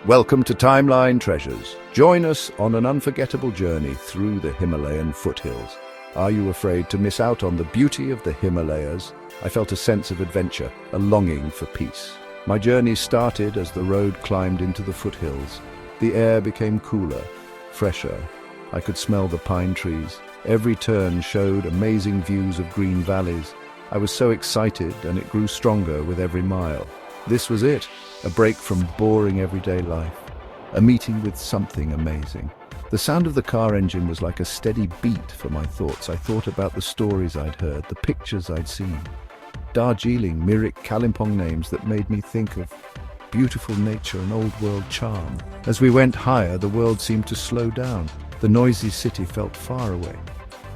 Welcome to Timeline Treasures. Join us on an unforgettable journey through the Himalayan foothills. Are you afraid to miss out on the beauty of the Himalayas? I felt a sense of adventure, a longing for peace. My journey started as the road climbed into the foothills. The air became cooler, fresher. I could smell the pine trees. Every turn showed amazing views of green valleys. I was so excited, and it grew stronger with every mile. This was it, a break from boring everyday life, a meeting with something amazing. The sound of the car engine was like a steady beat for my thoughts. I thought about the stories I'd heard, the pictures I'd seen. Darjeeling, Mirik Kalimpong, names that made me think of beautiful nature and old-world charm. As we went higher, the world seemed to slow down. The noisy city felt far away.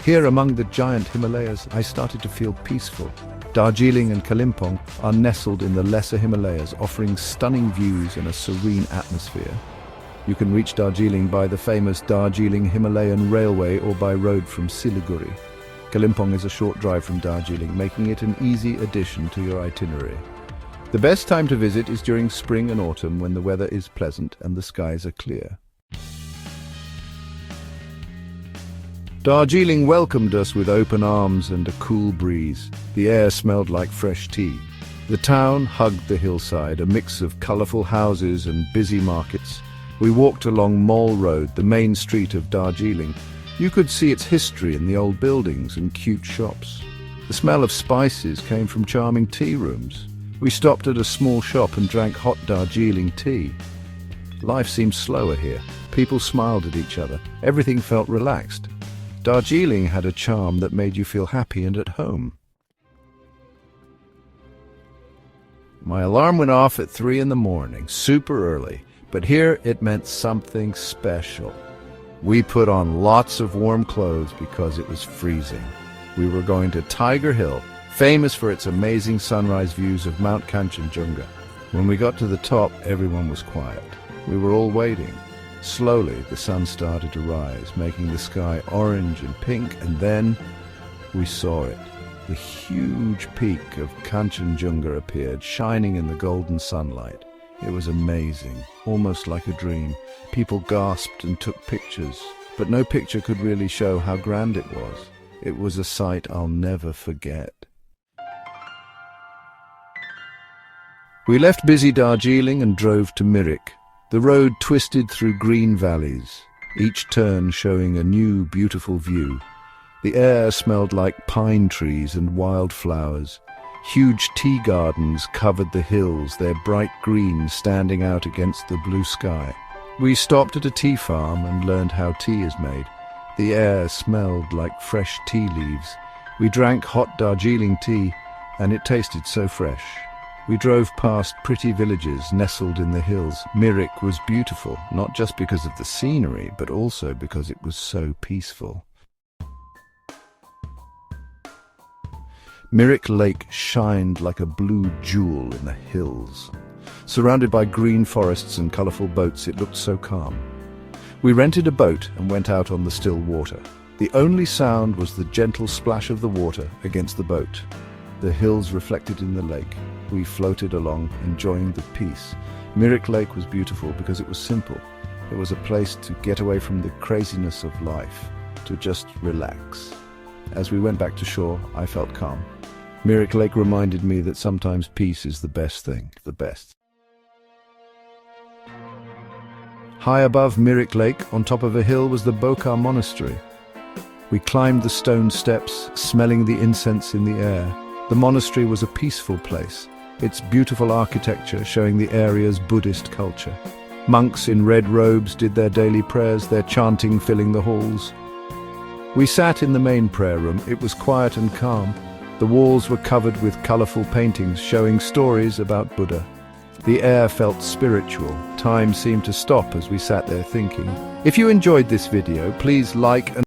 Here among the giant Himalayas, I started to feel peaceful. Darjeeling and Kalimpong are nestled in the lesser Himalayas, offering stunning views and a serene atmosphere. You can reach Darjeeling by the famous Darjeeling Himalayan Railway or by road from Siliguri. Kalimpong is a short drive from Darjeeling, making it an easy addition to your itinerary. The best time to visit is during spring and autumn, when the weather is pleasant and the skies are clear. Darjeeling welcomed us with open arms and a cool breeze. The air smelled like fresh tea. The town hugged the hillside, a mix of colourful houses and busy markets. We walked along Mall Road, the main street of Darjeeling. You could see its history in the old buildings and cute shops. The smell of spices came from charming tea rooms. We stopped at a small shop and drank hot Darjeeling tea. Life seemed slower here. People smiled at each other. Everything felt relaxed. Darjeeling had a charm that made you feel happy and at home. My alarm went off at 3 in the morning, super early, but here it meant something special. We put on lots of warm clothes because it was freezing. We were going to Tiger Hill, famous for its amazing sunrise views of Mount Kanchenjunga. When we got to the top, everyone was quiet. We were all waiting. Slowly, the sun started to rise, making the sky orange and pink, and then we saw it. The huge peak of Kanchenjunga appeared, shining in the golden sunlight. It was amazing, almost like a dream. People gasped and took pictures, but no picture could really show how grand it was. It was a sight I'll never forget. We left busy Darjeeling and drove to Mirik. The road twisted through green valleys, each turn showing a new, beautiful view. The air smelled like pine trees and wildflowers. Huge tea gardens covered the hills, their bright green standing out against the blue sky. We stopped at a tea farm and learned how tea is made. The air smelled like fresh tea leaves. We drank hot Darjeeling tea, and it tasted so fresh. We drove past pretty villages nestled in the hills. Mirik was beautiful, not just because of the scenery, but also because it was so peaceful. Mirik Lake shined like a blue jewel in the hills. Surrounded by green forests and colourful boats, it looked so calm. We rented a boat and went out on the still water. The only sound was the gentle splash of the water against the boat. The hills reflected in the lake. We floated along, enjoying the peace. Mirik Lake was beautiful because it was simple. It was a place to get away from the craziness of life, to just relax. As we went back to shore, I felt calm. Mirik Lake reminded me that sometimes peace is the best thing, the best. High above Mirik Lake, on top of a hill, was the Bokar Monastery. We climbed the stone steps, smelling the incense in the air. The monastery was a peaceful place, its beautiful architecture showing the area's Buddhist culture. Monks in red robes did their daily prayers, their chanting filling the halls. We sat in the main prayer room. It was quiet and calm. The walls were covered with colourful paintings showing stories about Buddha. The air felt spiritual. Time seemed to stop as we sat there thinking. If you enjoyed this video, please like and